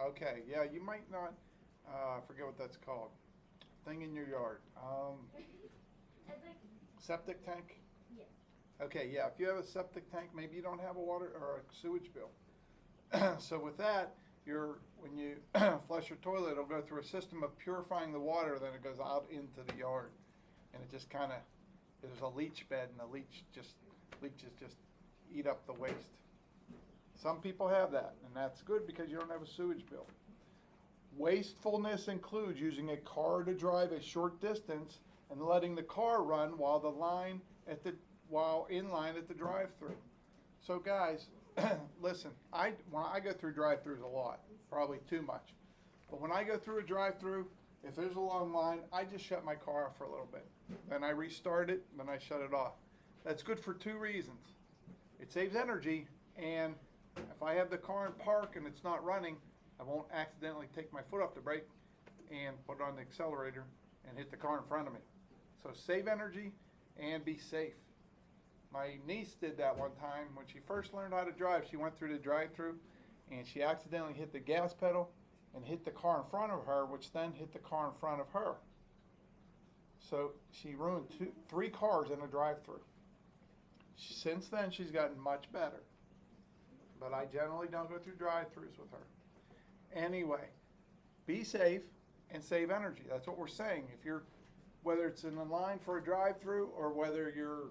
Okay, yeah, you might not, I forget what that's called. Thing in your yard. It's like, Septic tank? yeah. Okay, yeah, if you have a septic tank, maybe you don't have a water or a sewage bill. So with that, when you flush your toilet, it'll go through a system of purifying the water, then it goes out into the yard. And it just kind of, there's a leach bed and the leeches just eat up the waste. Some people have that, and that's good because you don't have a sewage bill. Wastefulness includes using a car to drive a short distance and letting the car run while in line at the drive-through. So guys, listen, when I go through drive-throughs a lot, probably too much. But when I go through a drive-through, if there's a long line, I just shut my car off for a little bit. Then I restart it, then I shut it off. That's good for two reasons. It saves energy, and if I have the car in park and it's not running, I won't accidentally take my foot off the brake and put on the accelerator and hit the car in front of me. So save energy and be safe. My niece did that one time when she first learned how to drive. She went through the drive-through and she accidentally hit the gas pedal and hit the car in front of her, which then hit the car in front of her. So she ruined three cars in a drive-through. Since then, she's gotten much better. But I generally don't go through drive-throughs with her. Anyway, be safe and save energy. That's what we're saying. Whether it's in a line for a drive-through or whether you're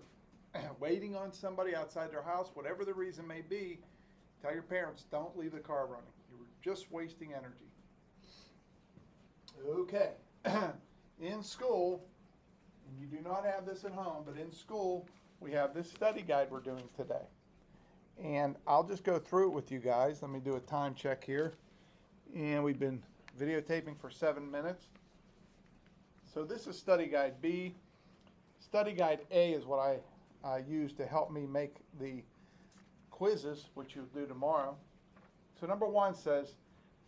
waiting on somebody outside their house, whatever the reason may be, tell your parents, don't leave the car running. You're just wasting energy. Okay. In school, and you do not have this at home, but in school, we have this study guide we're doing today. And I'll just go through it with you guys. Let me do a time check here. And we've been videotaping for 7 minutes. So this is study guide B. Study guide A is what I use to help me make the quizzes, which you'll do tomorrow. So number 1 says,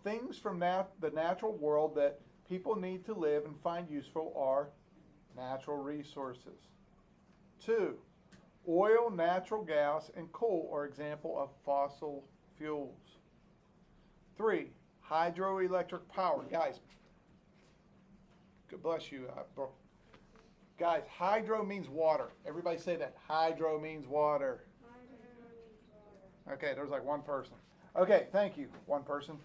things from the natural world that people need to live and find useful are natural resources. 2, oil, natural gas, and coal are example of fossil fuels. 3, hydroelectric power. Guys, God bless you, Brooke. Guys, hydro means water. Everybody say that. Hydro means water. Okay, there's like one person. Okay, thank you, one person.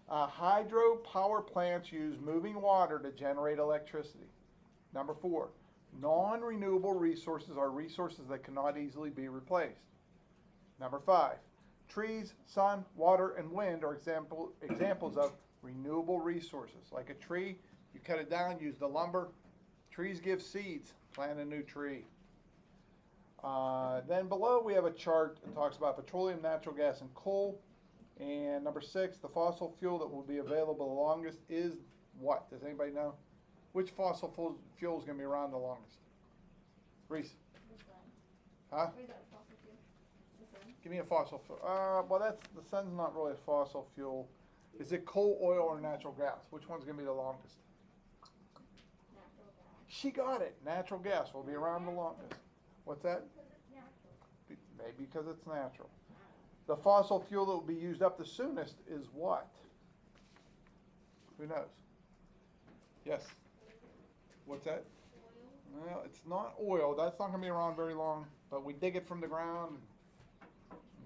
Hydro power plants use moving water to generate electricity. Number 4, non-renewable resources are resources that cannot easily be replaced. Number 5, trees, sun, water, and wind are examples of renewable resources. Like a tree, you cut it down, use the lumber. Trees give seeds, plant a new tree. Then below we have a chart that talks about petroleum, natural gas, and coal. And number 6, the fossil fuel that will be available the longest is what? Does anybody know? Which fossil fuel is going to be around the longest? Reese? The sun. Huh? Or is that fossil fuel? The sun. Give me a fossil fuel. Well, the sun's not really a fossil fuel. Is it coal, oil, or natural gas? Which one's going to be the longest? Natural gas. She got it. Natural gas will be around the longest. What's that? Because it's natural. Maybe because it's natural. The fossil fuel that will be used up the soonest is what? Who knows? Yes. What's that? Oil. Well, it's not oil. That's not going to be around very long. But we dig it from the ground.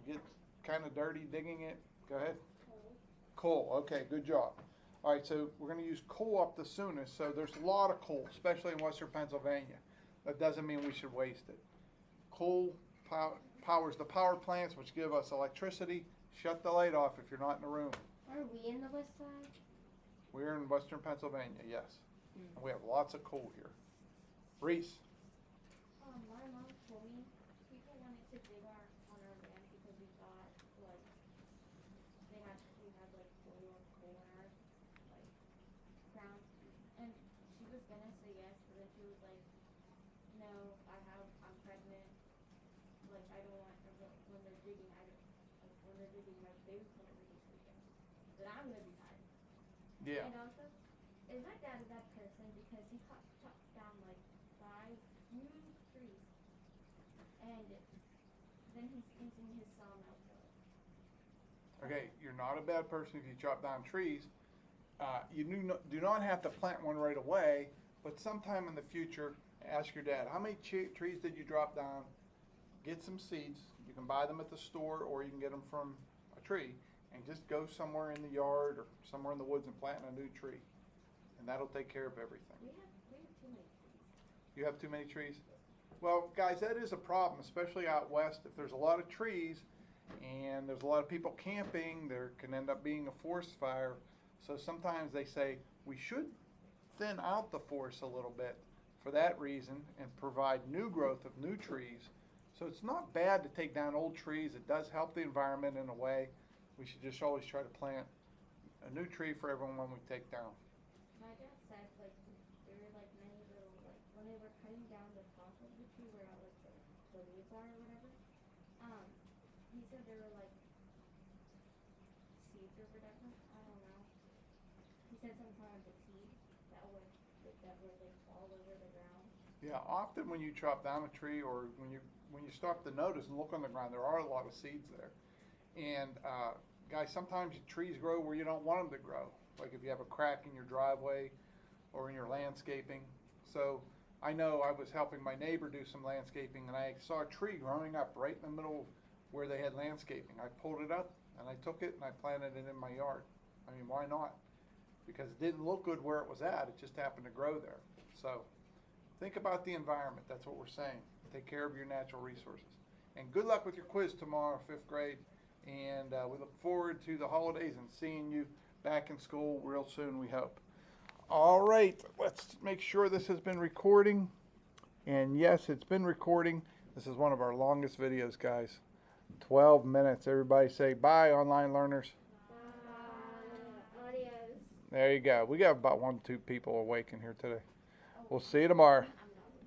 You get kind of dirty digging it. Go ahead. Coal. Coal. Okay, good job. All right, so we're going to use coal up the soonest. So there's a lot of coal, especially in western Pennsylvania. That doesn't mean we should waste it. Coal powers the power plants, which give us electricity. Shut the light off if you're not in the room. Are we in the west side? We're in western Pennsylvania, yes. And we have lots of coal here. Reese. My mom told me people wanted to dig on our land because we thought like we had like oil or coal in our like ground, and she was gonna say yes, but then she was like, no, I'm pregnant, like I don't want when they're digging, when they're digging my baby's gonna be sleeping, then I'm gonna be tired. Yeah. And also, is my dad a bad person because he chopped down like 5 huge trees, and then he's using his sawmill for it. Okay, you're not a bad person if you chop down trees. You do not have to plant one right away, but sometime in the future, ask your dad, how many trees did you drop down? Get some seeds. You can buy them at the store or you can get them from a tree, and just go somewhere in the yard or somewhere in the woods and plant a new tree. And that'll take care of everything. We have too many trees. You have too many trees? Well, guys, that is a problem, especially out west. If there's a lot of trees and there's a lot of people camping, there can end up being a forest fire. So sometimes they say we should thin out the forest a little bit for that reason and provide new growth of new trees. So it's not bad to take down old trees. It does help the environment in a way. We should just always try to plant a new tree for every one we take down. My dad said like there were like many little like when they were cutting down the top of the tree where like the leaves are or whatever. He said there were like seeds or whatever. I don't know. He said some kind of a seed that would like fall over the ground. Yeah, often when you chop down a tree or when you stop to notice and look on the ground, there are a lot of seeds there. And guys, sometimes trees grow where you don't want them to grow. Like if you have a crack in your driveway or in your landscaping. So I know I was helping my neighbor do some landscaping and I saw a tree growing up right in the middle of where they had landscaping. I pulled it up and I took it and I planted it in my yard. I mean, why not? Because it didn't look good where it was at. It just happened to grow there. So think about the environment. That's what we're saying. Take care of your natural resources. And good luck with your quiz tomorrow, 5th grade. And we look forward to the holidays and seeing you back in school real soon, we hope. All right, let's make sure this has been recording. And yes, it's been recording. This is one of our longest videos, guys. 12 minutes. Everybody say bye, online learners. Adios. There you go. We got about 1 or 2 people awake in here today. We'll see you tomorrow. I'm